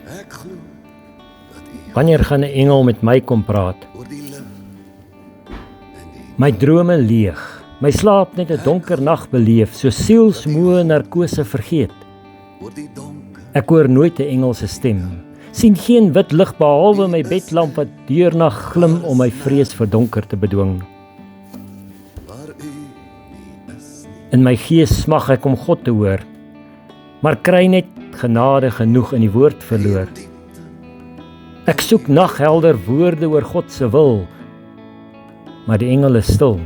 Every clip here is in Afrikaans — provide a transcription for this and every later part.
Ek glo dat U Wanneer gaan 'n engel met my kom praat? oor die lig en die My drome leeg, my slaap net 'n donker nag beleef, so sielsmoe narkose vergeet. oor die donker Ek hoor nooit 'n engel se stem, sien geen wit lig behalwe my bedlamp wat deurnag glim om my vrees vir donker te bedwing. waar U nie is nie. In my gees smag ek om God te hoor, maar kry net genade genoeg in die woord verloor. Ek soek naghelder woorde oor God se wil, maar die engel is stil.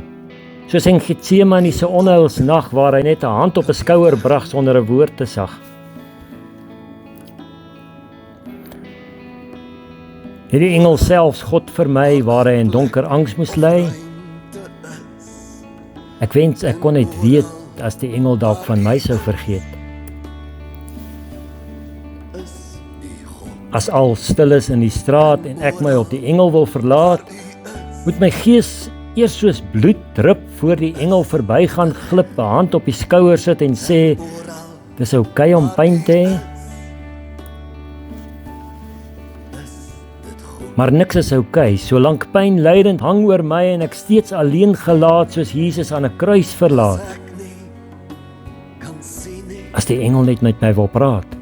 Soos in Getsemane se onheilsnag waar hy net 'n hand op 'n skouer brag sonder 'n woord te sag. Het die engel selfs God vir my waar hy in donker angs moes lê? Ek wens ek kon net weet as die engel dalk van my sou vergeet. As al stil is in die straat en ek my op die engel wil verlaat, moet my gees eers soos bloed drup voor die engel verbygaan, glip 'n hand op die skouer sit en sê, dis oukei om pyn te hê. Maar niks is oukei, solank pyn lydend hang oor my en ek steeds alleen gelaat soos Jesus aan 'n kruis verlaat. As die engel net met my wil praat.